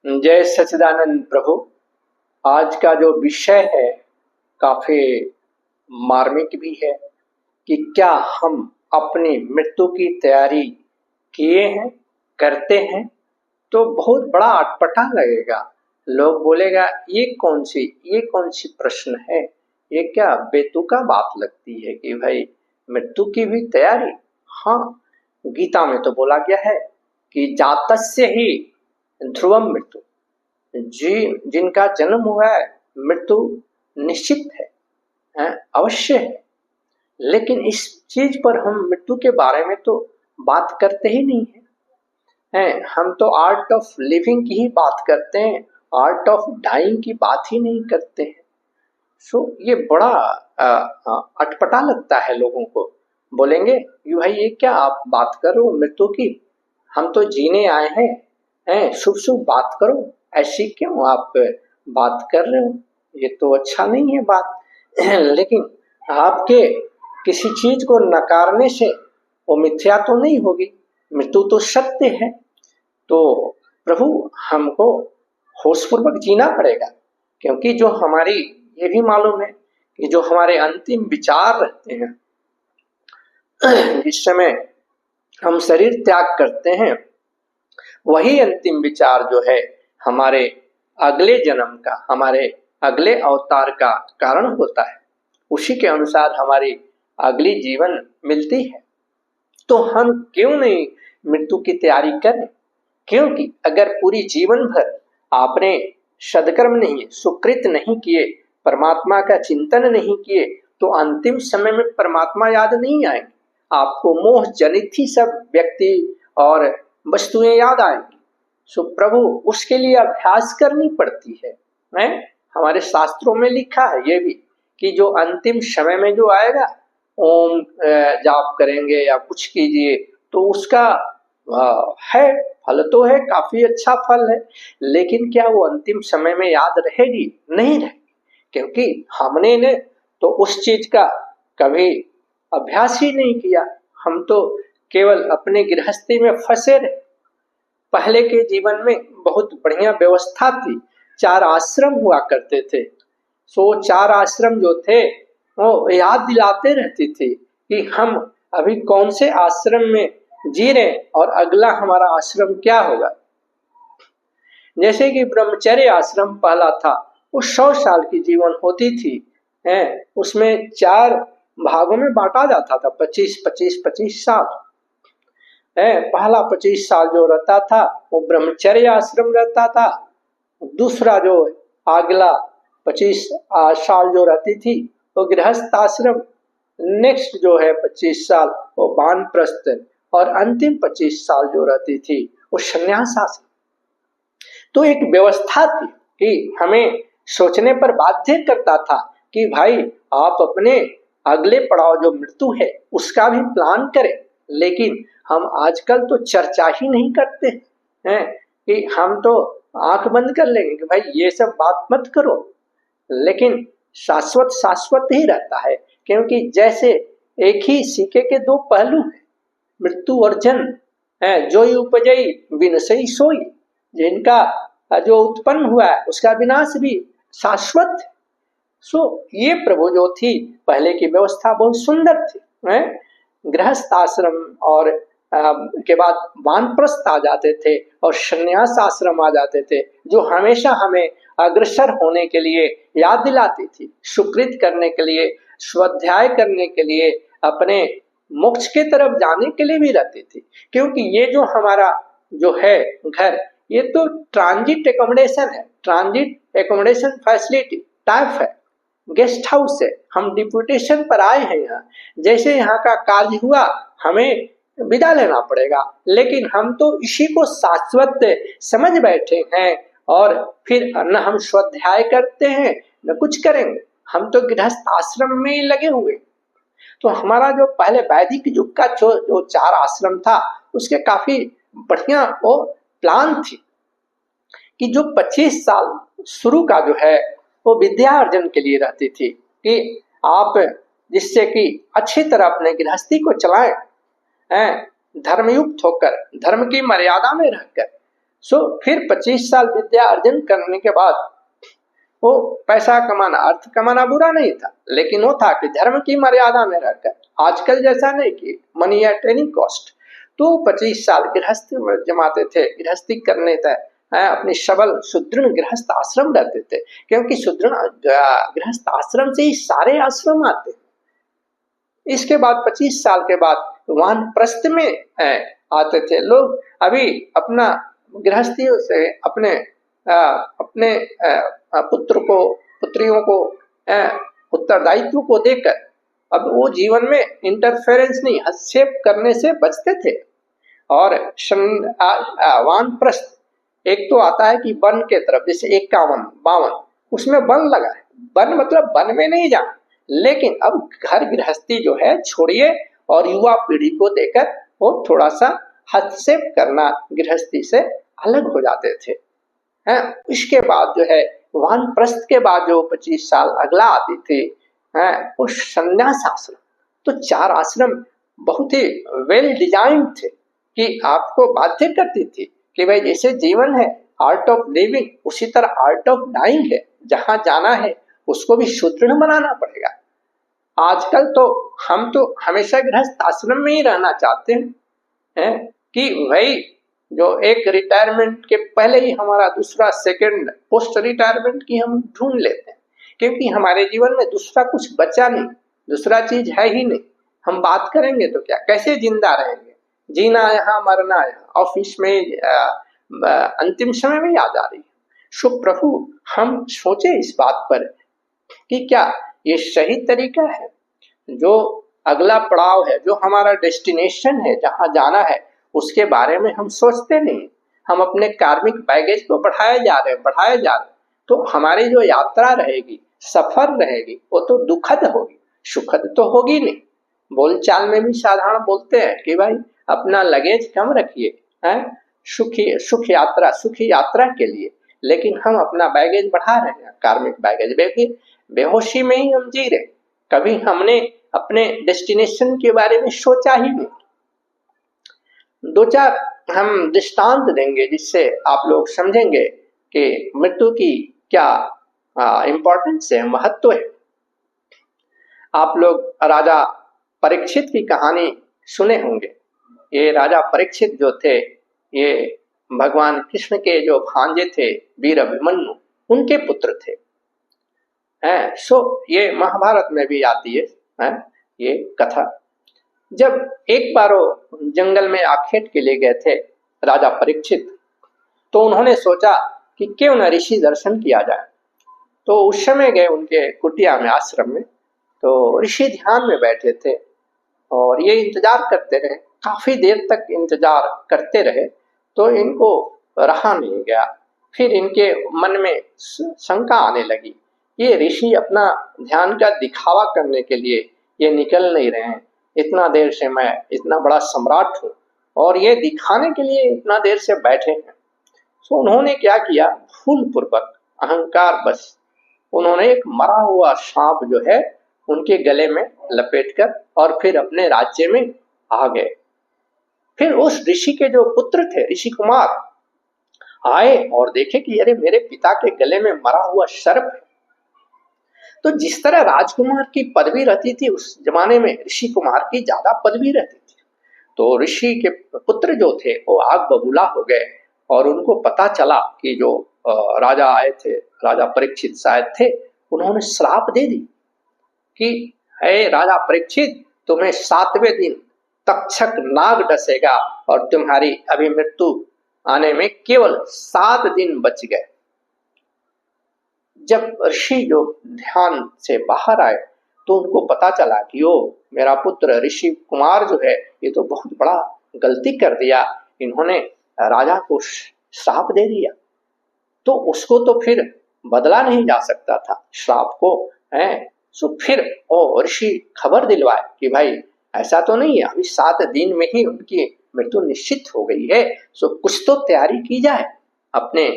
जय सच्चिदानंद प्रभु। आज का जो विषय है काफी मार्मिक भी है कि क्या हम अपनी मृत्यु की तैयारी किए हैं, करते हैं। तो बहुत बड़ा अटपटा लगेगा। लोग बोलेगा ये कौन सी प्रश्न है, ये क्या बेतुका बात लगती है कि भाई मृत्यु की भी तैयारी। हाँ, गीता में तो बोला गया है कि जातस्य ही ध्रुवम मृत्यु, जिनका जन्म हुआ है मृत्यु निश्चित है, अवश्य है। लेकिन इस चीज पर हम मृत्यु के बारे में तो बात करते ही नहीं है। हम तो आर्ट ऑफ लिविंग की ही बात करते हैं, आर्ट ऑफ डाइंग की बात ही नहीं करते हैं। सो ये बड़ा अटपटा लगता है लोगों को। बोलेंगे यू भाई ये क्या आप बात कर रहे हो मृत्यु की, हम तो जीने आए हैं, शुभ शुभ बात करो, ऐसी क्यों आप बात कर रहे हो, ये तो अच्छा नहीं है बात। लेकिन आपके किसी चीज को नकारने से वो मिथ्या तो नहीं होगी, मृत्यु तो सत्य है। तो प्रभु हमको होशपूर्वक जीना पड़ेगा, क्योंकि जो हमारी ये भी मालूम है कि जो हमारे अंतिम विचार रहते हैं, जिस समय हम शरीर त्याग करते हैं, वही अंतिम विचार जो है हमारे अगले जन्म का, हमारे अगले अवतार का कारण होता है। उसी के अनुसार हमारी अगली जीवन मिलती है। तो हम क्यों नहीं मृत्यु की तैयारी करें? क्योंकि अगर पूरी जीवन भर आपने सदकर्म नहीं, सुकृत नहीं किए, परमात्मा का चिंतन नहीं किए, तो अंतिम समय में परमात्मा याद नहीं आएंगे। आपको मोह जनित ही सब व्यक्ति और वस्तुएं याद आएंगी। सो प्रभु उसके लिए अभ्यास करनी पड़ती है। हमारे शास्त्रों में लिखा है ये भी कि जो अंतिम समय में जो आएगा, ओम जाप करेंगे या कुछ कीजिए तो उसका है फल तो है, काफी अच्छा फल है। लेकिन क्या वो अंतिम समय में याद रहेगी? नहीं रहेगी, क्योंकि हमने ने तो उस चीज का कभी अभ्यास ही नहीं किया। हम तो केवल अपने गृहस्थी में फंसे रहे। पहले के जीवन में बहुत बढ़िया व्यवस्था थी, 4 आश्रम हुआ करते थे। सो 4 आश्रम जो थे वो याद दिलाते रहती थी कि हम अभी कौन से आश्रम में जी रहे और अगला हमारा आश्रम क्या होगा। जैसे कि ब्रह्मचर्य आश्रम पहला था, वो 100 साल की जीवन होती थी। उसमें 4 भागों में बांटा जाता था, 25-25-25 साल। पहला 25 साल जो रहता था वो ब्रह्मचर्य आश्रम रहता था। दूसरा जो अगला 25 साल जो रहती थी वो गृहस्थ आश्रम। नेक्स्ट जो है 25 साल वो वानप्रस्थ, और अंतिम 25 साल जो रहती थी वो संन्यास आश्रम। तो एक व्यवस्था थी कि हमें सोचने पर बाध्य करता था कि भाई आप अपने अगले पड़ाव जो मृत्यु है उसका भी प्लान करें। लेकिन हम आजकल तो चर्चा ही नहीं करते हैं कि हम तो आंख बंद कर लेंगे कि भाई ये सब बात मत करो। लेकिन शाश्वत शाश्वत ही रहता है, क्योंकि जैसे एक ही सिक्के के 2 पहलू हैं, मृत्यु और जन्म है। जो उपजई विनशई सोई, जिनका जो उत्पन्न हुआ है उसका विनाश भी शाश्वत है। सो ये प्रभु जो थी पहले की व्यवस्था बहुत सुंदर थी। गृहस्थ आश्रम और के बाद वानप्रस्थ आ जाते थे और संन्यास आश्रम आ जाते थे, जो हमेशा हमें अग्रसर होने के लिए याद दिलाती थी, सुकृत करने के लिए, स्वाध्याय करने के लिए, अपने मोक्ष के तरफ जाने के लिए भी रहती थी। क्योंकि ये जो हमारा जो है घर, ये तो ट्रांजिट एकोमोडेशन है, ट्रांजिट एकोमोडेशन फैसिलिटी टाइप है, गेस्ट हाउस है। हम डिप्यूटेशन पर आए हैं यहाँ, जैसे यहाँ का कार्य हुआ हमें विदा लेना पड़ेगा। लेकिन हम तो इसी को शाश्वत समझ बैठे हैं और फिर न हम स्वाध्याय करते हैं न कुछ करेंगे, हम तो गृहस्थ आश्रम में लगे हुए। तो हमारा जो पहले वैदिक युग का जो 4 आश्रम था उसके काफी बढ़िया वो प्लान थी कि जो 25 साल शुरू का जो है वो विद्या अर्जन के लिए रहती थी कि आप जिससे कि अच्छी तरह अपने गृहस्थी को चलाएं, धर्मयुक्त होकर, धर्म की मर्यादा में रहकर, सो फिर 25 साल विद्या अर्जन करने के बाद वो पैसा कमाना, अर्थ कमाना बुरा नहीं था, लेकिन वो था कि धर्म की मर्यादा में रहकर, आजकल जैसा नहीं कि मनी एट एनी कॉस्ट। तो 25 साल गृहस्थी में जमाते थे, गृहस्थी करने थे, अपने सबल सुदृढ़ गृहस्थ आश्रम रहते थे, क्योंकि सुदृढ़ गृहस्थ आश्रम से ही सारे आश्रम आते हैं। इसके बाद 25 साल के बाद वानप्रस्थ में आते थे लोग। अभी अपना गृहस्थियों से अपने पुत्र को, पुत्रियों को उत्तरदायित्व को देकर अब वो जीवन में इंटरफेरेंस नहीं, हस्तक्षेप करने से बचते थे। और वानप्रस्थ एक तो आता है कि वन के तरफ, जैसे 51, 52 उसमें वन लगा है, वन मतलब वन में नहीं जाना, लेकिन अब घर गृहस्थी जो है छोड़िए और युवा पीढ़ी को देकर वो थोड़ा सा हस्तक्षेप करना, गृहस्थी से अलग हो जाते थे। इसके बाद जो है वानप्रस्थ के बाद जो 25 साल अगला आती थी वो संन्यास आश्रम। तो 4 आश्रम बहुत ही वेल डिजाइन थे कि आपको बाध्य करती थी कि भाई जैसे जीवन है आर्ट ऑफ लिविंग, उसी तरह आर्ट ऑफ डाइंग है। जहां जाना है उसको भी सुदृढ़ बनाना पड़ेगा। आजकल तो हम तो हमेशा गृहस्थ आश्रम में ही रहना चाहते हैं कि भाई जो एक रिटायरमेंट के पहले ही हमारा दूसरा सेकंड पोस्ट रिटायरमेंट की हम ढूंढ लेते हैं, क्योंकि हमारे जीवन में दूसरा कुछ बचा नहीं, दूसरा चीज है ही नहीं। हम बात करेंगे तो क्या, कैसे जिंदा रहेंगे? जीना यहाँ, मरना यहाँ, ऑफिस में अंतिम समय में याद आ रही है। सो प्रभु हम सोचे इस बात पर कि क्या ये सही तरीका है? जो अगला पड़ाव है, जो हमारा डेस्टिनेशन है, जहाँ जाना है, उसके बारे में हम सोचते नहीं। हम अपने कार्मिक बैगेज को बढ़ाए जा रहे हैं। तो हमारी जो यात्रा रहेगी, सफर रहेगी, वो तो दुखद होगी, सुखद तो होगी नहीं। बोलचाल में भी साधारण बोलते हैं कि भाई अपना लगेज कम रखिए, सुखी यात्रा के लिए, लेकिन हम अपना बैगेज बढ़ा रहे हैं, कार्मिक बैगेज। बेहोशी में ही हम जी रहे, कभी हमने अपने डेस्टिनेशन के बारे में सोचा ही नहीं। 2-4 हम दृष्टांत देंगे जिससे आप लोग समझेंगे कि मृत्यु की क्या इम्पोर्टेंस है, महत्व है। आप लोग राजा परीक्षित की कहानी सुने होंगे। ये राजा परीक्षित जो थे, ये भगवान कृष्ण के जो भांजे थे वीर अभिमन्यु, उनके पुत्र थे। सो ये महाभारत में भी आती है ये कथा। जब एक बार वो जंगल में आखेट के लिए गए थे राजा परीक्षित, तो उन्होंने सोचा कि क्यों न ऋषि दर्शन किया जाए। तो उस समय गए उनके कुटिया में, आश्रम में। तो ऋषि ध्यान में बैठे थे और ये इंतजार करते रहे, काफी देर तक इंतजार करते रहे। तो इनको रहा नहीं गया, फिर इनके मन में शंका आने लगी, ये ऋषि अपना ध्यान का दिखावा करने के लिए ये निकल नहीं रहे हैं। इतना देर से मैं इतना बड़ा सम्राट हूँ और ये दिखाने के लिए इतना देर से बैठे हैं। तो उन्होंने क्या किया, भूल पूर्वक, अहंकार बस उन्होंने एक मरा हुआ सांप जो है उनके गले में लपेटकर और फिर अपने राज्य में आ गए। फिर उस ऋषि के जो पुत्र थे, ऋषि कुमार, आए और देखे कि अरे मेरे पिता के गले में मरा हुआ सर्प है। तो जिस तरह राजकुमार की पदवी रहती थी उस जमाने में, ऋषि कुमार की ज्यादा पदवी रहती थी। तो ऋषि के पुत्र जो थे वो आग बबूला हो गए और उनको पता चला कि जो राजा आए थे, राजा परीक्षित शायद थे, उन्होंने श्राप दे दी कि हे राजा परीक्षित, तुम्हें 7वें दिन तक्षक नाग डसेगा और तुम्हारी अभी मृत्यु आने में केवल 7 दिन बच गए। जब ऋषि जो ध्यान से बाहर आए तो उनको पता चला कि ओ मेरा पुत्र ऋषि कुमार जो है ये तो बहुत बड़ा गलती कर दिया, इन्होंने राजा को श्राप दे दिया। तो उसको तो फिर बदला नहीं जा सकता था श्राप को, है। सो फिर वो ऋषि खबर दिलवाए कि भाई ऐसा तो नहीं है, अभी 7 दिन में ही उनकी मृत्यु निश्चित हो गई है। सो कुछ तो तैयारी की जाए अपने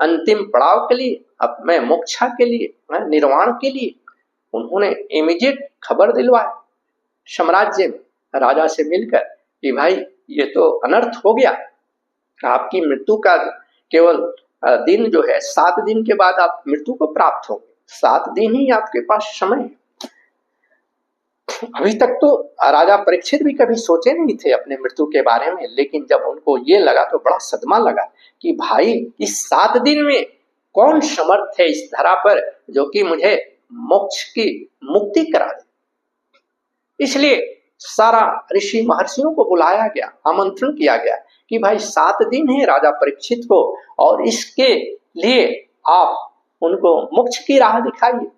अंतिम पड़ाव के लिए, अपने मोक्षा के लिए, निर्वाण के लिए। उन्होंने इमीडिएट खबर दिलवाए साम्राज्य में राजा से मिलकर कि भाई ये तो अनर्थ हो गया, आपकी मृत्यु का केवल दिन जो है 7 दिन के बाद आप मृत्यु को प्राप्त होंगे। 7 दिन ही आपके पास समय है। अभी तक तो राजा परीक्षित भी कभी सोचे नहीं थे अपने मृत्यु के बारे में, लेकिन जब उनको ये लगा तो बड़ा सदमा लगा कि भाई इस 7 दिन में कौन समर्थ है इस धरा पर जो कि मुझे मोक्ष की मुक्ति करा दे। इसलिए सारा ऋषि महर्षियों को बुलाया गया, आमंत्रण किया गया कि भाई 7 दिन है राजा परीक्षित को, और इसके लिए आप उनको मोक्ष की राह दिखाइए।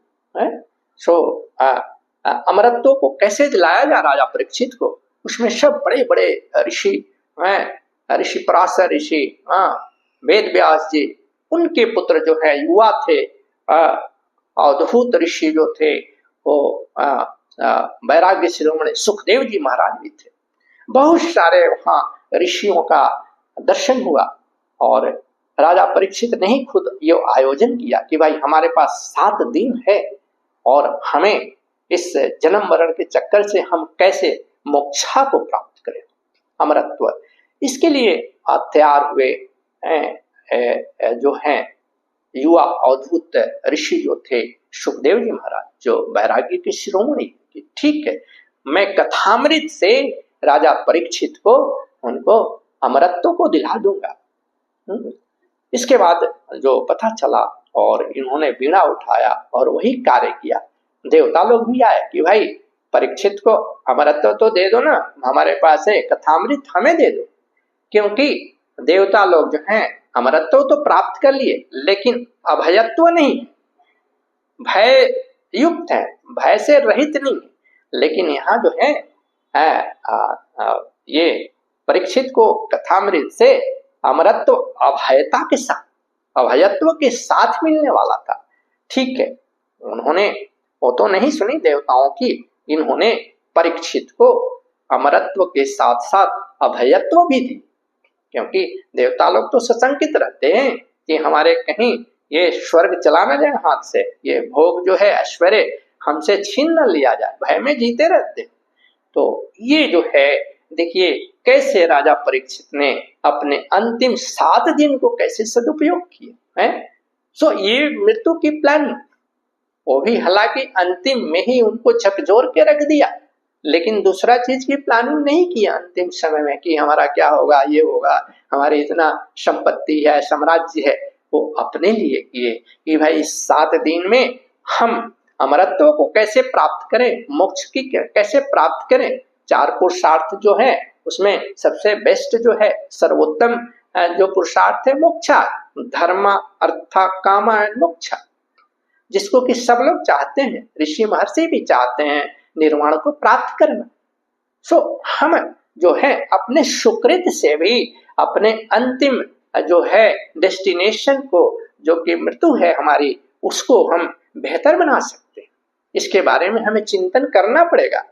अमरत्व को कैसे दिलाया जाए राजा परीक्षित को, उसमें सब बड़े बड़े ऋषि ऋषि पराशर ऋषि, वेद व्यास जी, उनके पुत्र जो है युवा थे, अवधूत ऋषि जो थे वो वैराग्य शिरोमणि सुखदेव जी महाराज भी थे। बहुत सारे वहां ऋषियों का दर्शन हुआ, और राजा परीक्षित ने ही खुद ये आयोजन किया कि भाई हमारे पास 7 दिन है और हमें इस जन्म मरण के चक्कर से हम कैसे मोक्षा को प्राप्त करें, अमरत्व। इसके लिए तैयार हुए जो हैं युवा अवधूत ऋषि जो थे सुखदेव जी महाराज, जो वैराग्य के शिरोमणि। ठीक है, मैं कथामृत से राजा परीक्षित को उनको अमरत्व को दिला दूंगा। इसके बाद जो पता चला और इन्होंने वीणा उठाया और वही कार्य किया। देवता लोग भी आए कि भाई परीक्षित को अमरत्व तो दे दो ना, हमारे पास है कथामृत, हमें दे दो। क्योंकि देवता लोग जो हैं अमरत्व तो प्राप्त कर लिए, लेकिन अभयत्व नहीं, भय युक्त है, भय से रहित नहीं। लेकिन यहाँ जो है ये परीक्षित को कथामृत से अमरत्व अभयता के साथ, अभयत्व के साथ मिलने वाला था। ठीक है, उन्होंने वो तो नहीं सुनी देवताओं की, इन्होंने परीक्षित को अमरत्व के साथ साथ अभयत्व भी दी। क्योंकि देवता लोग तो सशंकित रहते हैं कि हमारे कहीं ये स्वर्ग चला न जाए हाथ से, ये भोग जो है ऐश्वर्य हमसे छीन न लिया जाए, भय में जीते रहते। तो ये जो है देखिए कैसे राजा परीक्षित ने अपने अंतिम 7 दिन को कैसे सदुपयोग किया है। सो ये मृत्यु की प्लानिंग, वो भी हालांकि अंतिम में ही उनको झकझोर के रख दिया, लेकिन दूसरा चीज की प्लानिंग नहीं किया अंतिम समय में कि हमारा क्या होगा, ये होगा, हमारी इतना संपत्ति है, साम्राज्य है। वो अपने लिए किए कि भाई 7 दिन में हम अमरत्व को कैसे प्राप्त करें, मोक्ष की कैसे प्राप्त करें। 4 पुरुषार्थ जो है उसमें सबसे बेस्ट जो है, सर्वोत्तम जो पुरुषार्थ है मोक्षा, धर्म अर्थ काम एंड मोक्षा, जिसको कि सब लोग चाहते हैं, ऋषि महर्षि भी चाहते हैं निर्वाण को प्राप्त करना। सो हम जो है अपने सुकृत से भी अपने अंतिम जो है डेस्टिनेशन को, जो कि मृत्यु है हमारी, उसको हम बेहतर बना सकते हैं। इसके बारे में हमें चिंतन करना पड़ेगा।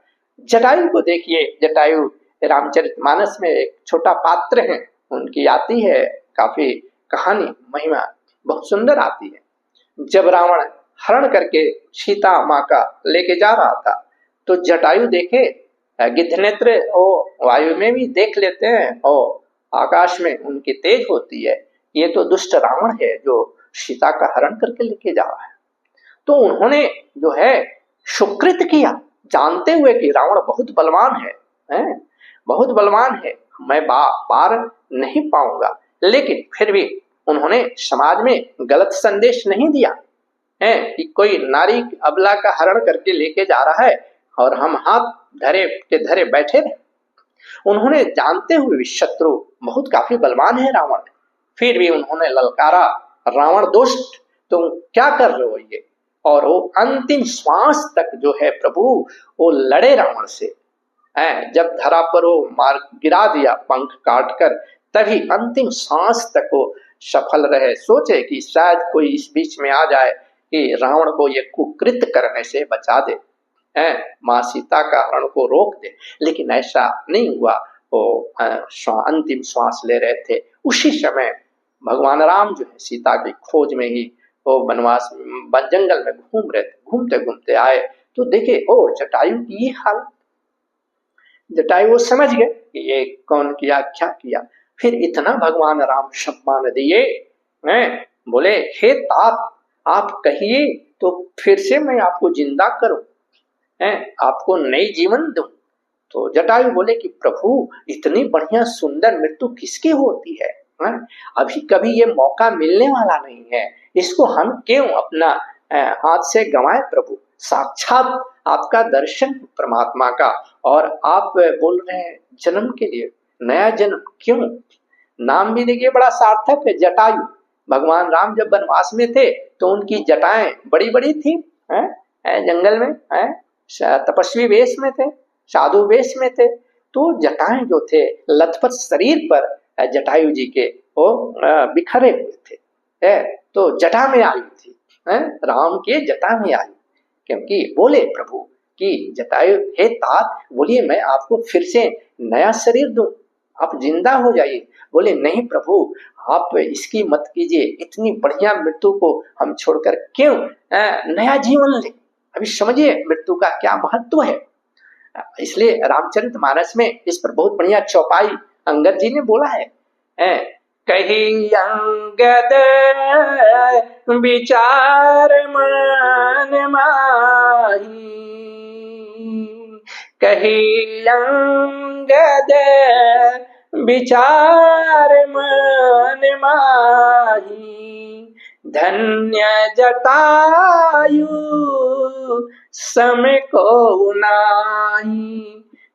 जटायु को देखिए, जटायु रामचरितमानस में एक छोटा पात्र है, उनकी आती है काफी कहानी, महिमा बहुत सुंदर आती है। जब रावण हरण करके सीता माँ का लेके जा रहा था, तो जटायु देखे गिद्धनेत्र वो वायु में भी देख लेते हैं और आकाश में उनकी तेज होती है, ये तो दुष्ट रावण है जो सीता का हरण करके लेके जा रहा है। तो उन्होंने जो है सुकृत किया, जानते हुए कि रावण बहुत बलवान है, बहुत बलवान है, मैं पार नहीं पाऊंगा, लेकिन फिर भी उन्होंने समाज में गलत संदेश नहीं दिया है कि कोई नारी अबला का हरण करके लेके जा रहा है और हम हाथ धरे के धरे बैठे रहे। उन्होंने जानते हुए शत्रु बहुत काफी बलवान है रावण, फिर भी उन्होंने ललकारा, रावण दुष्ट तुम क्या कर रहे हो ये। और वो अंतिम श्वास तक जो है प्रभु वो लड़े रावण से, जब धरा पर वो मार गिरा दिया पंख काट कर, तभी अंतिम सांस तक वो सफल रहे। सोचे कि शायद कोई इस बीच में आ जाए कि रावण को ये कुकृत करने से बचा दे, माँ सीता का हरण को रोक दे, लेकिन ऐसा नहीं हुआ। वो अंतिम श्वास ले रहे थे, उसी समय भगवान राम जो है सीता की खोज में ही वो वनवास जंगल में घूम रहे थे, घूमते घूमते आए तो देखे ओ जटायु की हालत। जटायु वो समझ गए कि ये कौन किया, क्या किया। फिर इतना भगवान राम सम्मान दिए हैं, बोले हे तात आप कहिए तो फिर से मैं आपको जिंदा करूं, हैं आपको नई जीवन दूं। तो जटायु बोले कि प्रभु इतनी बढ़िया सुंदर मृत्यु किसकी होती है, हैं? अभी कभी ये मौका मिलने वाला नहीं है, इसको हम क्यों अपना हाथ से गंवाए प्रभु। साक्षात आपका दर्शन परमात्मा का, और आप बोल रहे हैं जन्म के लिए, नया जन्म क्यों। नाम भी देखिए बड़ा सार्थक है, जटायु। भगवान राम जब वनवास में थे तो उनकी जटाएं बड़ी बड़ी थी, हैं? जंगल में तपस्वी वेश में थे, साधु वेश में थे, तो जटाएं जो थे लथपथ शरीर पर जटायु जी के वो बिखरे हुए थे, तो जटा में आयु थी, राम के जटा में आयु। क्योंकि बोले प्रभु कि जटायु हे तात बोलिए मैं आपको फिर से नया शरीर दूं, आप जिंदा हो जाइए। बोले नहीं प्रभु आप इसकी मत कीजिए, इतनी बढ़िया मृत्यु को हम छोड़कर क्यों नया जीवन ले। अभी समझिए मृत्यु का क्या महत्व है। इसलिए रामचरितमानस में इस पर बहुत बढ़िया चौपाई अंगद जी ने बोला है, कही अंगद विचार मन माही, कही अंगद विचार मन माही, धन्य जटायु सम को नाही,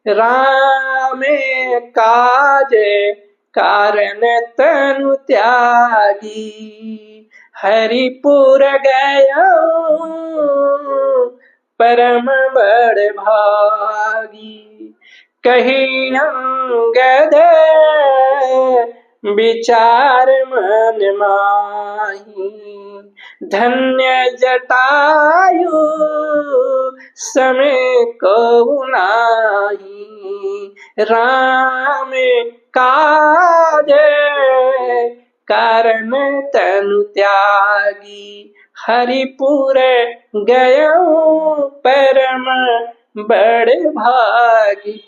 राम काज कारण तनु त्यागी, हरिपुर गया परम बड़ भागी, कही अंगद विचार मन माही, धन्य जटायु समय को नाही, राम काज कारण तनु त्यागी, हरिपुर गयो परम बड़े भागी।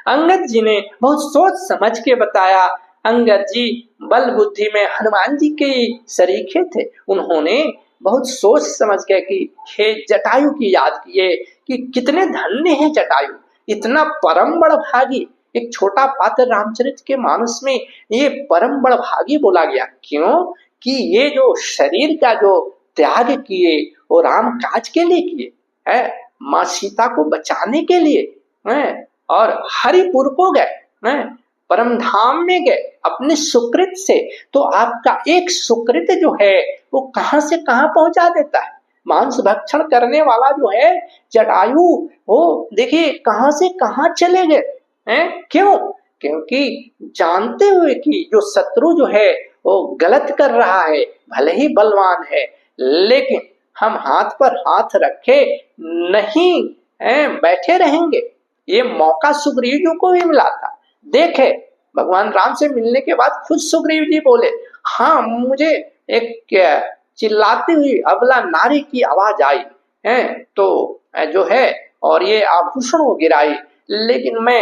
अंगद जी ने बहुत सोच समझ के बताया। अंगद जी बल बुद्धि में हनुमान जी के सरीखे थे, उन्होंने बहुत सोच समझ के कि हे जटायु की याद किए कि कितने धन्य हैं जटायु, इतना परम बड़ भागी। एक छोटा पात्र रामचरित के मानस में ये परम बड़ भागी बोला गया, क्यों कि ये जो शरीर का जो त्याग किए वो राम काज के लिए किए, है माँ सीता को बचाने के लिए, है और हरिपुर को गए, है परम धाम में गए अपने सुकृत से। तो आपका एक सुकृत जो है वो कहां से कहां पहुंचा देता है। मांस भक्षण करने वाला जो है जटायु, वो देखिए कहां से कहां चले गए हैं। क्यों? क्योंकि जानते हुए कि जो शत्रु जो है वो गलत कर रहा है, भले ही बलवान है, लेकिन हम हाथ पर हाथ रखे नहीं बैठे रहेंगे। ये मौका सुग्रीव जी को भी मिला था। देखे भगवान राम से मिलने के बाद खुद सुग्रीव जी बोले, हाँ मुझे एक चिल्लाती हुई अबला नारी की आवाज आई है तो जो है और ये आभूषण को गिराई, लेकिन मैं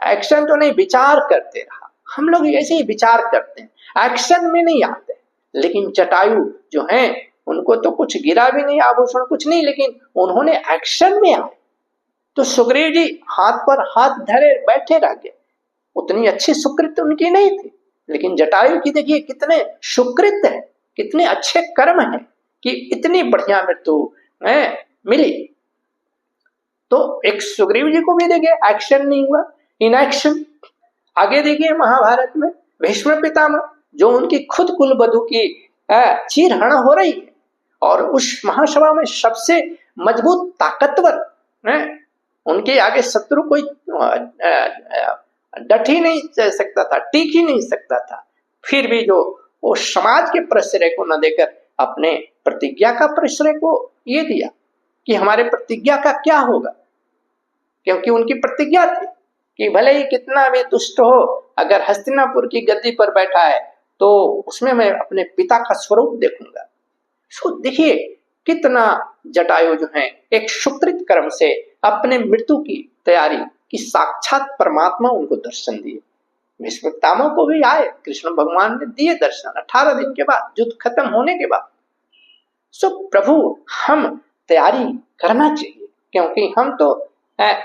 एक्शन तो नहीं, विचार करते रहा। हम लोग ऐसे ही विचार करते हैं, एक्शन में नहीं आते। लेकिन जटायु जो हैं उनको तो कुछ गिरा भी नहीं, आभूषण कुछ नहीं, लेकिन उन्होंने एक्शन में आए। तो सुग्रीव जी हाथ पर हाथ धरे बैठे रह गए। उतनी अच्छी सुकृत उनकी नहीं थी, लेकिन जटायु की देखिए कितने सुकृत है, कितने अच्छे कर्म है कि इतनी बढ़िया मृत्यु मिली। तो एक सुग्रीव जी को भी देखिए एक्शन नहीं हुआ, इनएक्शन। आगे देखिए महाभारत में भीष्म पितामह जो उनकी खुद कुलवधु की चीरहरण हो रही है और उस महासभा में सबसे मजबूत ताकतवर उनके आगे शत्रु कोई डट ही नहीं सकता था, टीक ही नहीं सकता था। फिर भी जो वो समाज के प्रश्रय को न देकर अपने प्रतिज्ञा का प्रश्रय को ये दिया कि हमारे प्रतिज्ञा का क्या होगा। क्योंकि उनकी प्रतिज्ञा थी कि भले ही कितना भी दुष्ट हो, अगर हस्तिनापुर की गद्दी पर बैठा है तो उसमें मैं अपने पिता का स्वरूप देखूंगा। सो देखिए कितना जटायु जो है एक सुकृत कर्म से अपने मृत्यु की तैयारी कि साक्षात परमात्मा उनको दर्शन दिए। भीष्म पितामह को भी आए, कृष्ण भगवान ने दिए दर्शन 18 दिन के बाद, युद्ध खत्म होने के बाद। सो प्रभु हम तैयारी करना चाहिए, क्योंकि हम तो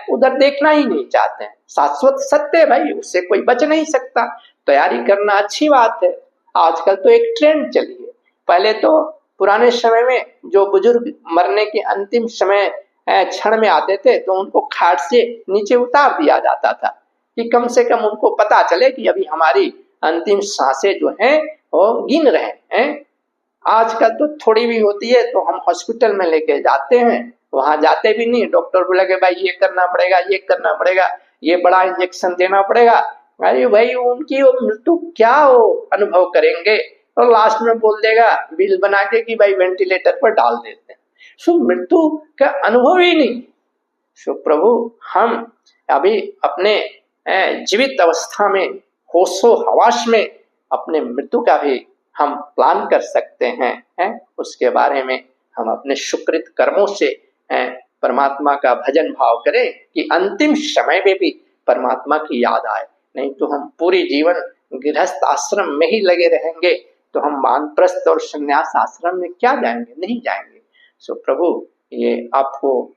उधर देखना ही नहीं चाहते हैं। शाश्वत सत्य है भाई, उससे कोई बच नहीं सकता। तैयारी करना अच्छी बात है। आजकल तो एक ट्रेंड चली है। पहले तो पुराने समय में जो बुजुर्ग मरने के अंतिम समय क्षण में आते थे, तो उनको खाट से नीचे उतार दिया जाता था कि कम से कम उनको पता चले कि अभी हमारी अंतिम सांसें जो हैं वो गिन रहे हैं। आजकल तो थोड़ी भी होती है तो हम हॉस्पिटल में लेके जाते हैं, वहां जाते भी नहीं, डॉक्टर बोला कि भाई ये करना पड़ेगा, ये करना पड़ेगा, ये बड़ा इंजेक्शन देना पड़ेगा। अरे भाई उनकी वो मृत्यु क्या वो अनुभव करेंगे, और लास्ट में बोल देगा बिल बना के कि भाई वेंटिलेटर पर डाल देते हैं। सो मृत्यु का अनुभव ही नहीं। सो प्रभु हम अभी अपने जीवित अवस्था में होशो हवास में अपने मृत्यु का भी हम प्लान कर सकते हैं, उसके बारे में हम अपने सुकृत कर्मों से परमात्मा का भजन भाव करें कि अंतिम समय में भी परमात्मा की याद आए। नहीं तो हम पूरी जीवन गृहस्थ आश्रम में ही लगे रहेंगे, तो हम वानप्रस्थ और संन्यास आश्रम में क्या जाएंगे, नहीं जाएंगे। सो प्रभु ये आपको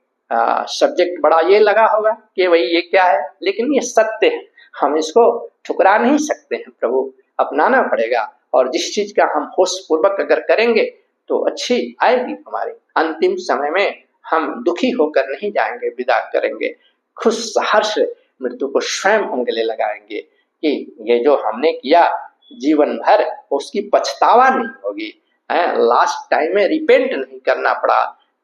सब्जेक्ट बड़ा ये लगा होगा कि भाई ये क्या है, लेकिन ये सत्य है, हम इसको ठुकरा नहीं सकते हैं प्रभु, अपनाना पड़ेगा। और जिस चीज का हम होश पूर्वक अगर करेंगे तो अच्छी आएगी। हमारे अंतिम समय में हम दुखी होकर नहीं जाएंगे, विदा करेंगे, खुश हर्ष मृत्यु को स्वयं हम गले लगाएंगे कि ये जो हमने किया जीवन भर उसकी पछतावा नहीं होगी, लास्ट टाइम में रिपेंट नहीं करना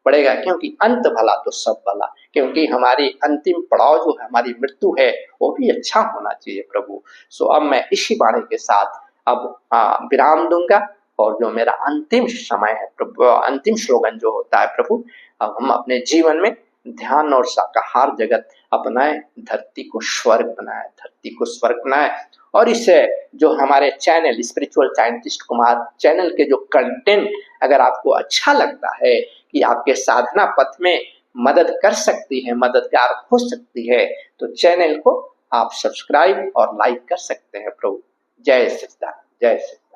पड़ेगा, क्योंकि अंत भला तो सब भला, क्योंकि हमारी अंतिम पड़ाव जो हमारी मृत्यु है वो भी अच्छा होना चाहिए प्रभु। सो अब मैं इसी वाणी के साथ अब विराम दूंगा, और जो मेरा अंतिम समय है प्रभु, अंतिम स्लोगन जो होता है प्रभु, अब हम अपने जीवन में ध्यान और शाकाहार जगत अपनाएं, धरती को स्वर्ग बनाए, धरती को स्वर्ग बनाए। और इसे जो हमारे channel spiritual scientist Kumar channel के जो कंटेंट अगर आपको अच्छा लगता है कि आपके साधना पथ में मदद कर सकती है, मददगार हो सकती है, तो चैनल को आप सब्सक्राइब और लाइक कर सकते हैं प्रभु। जय सच्चिदानंद, जय सच्चिदानंद।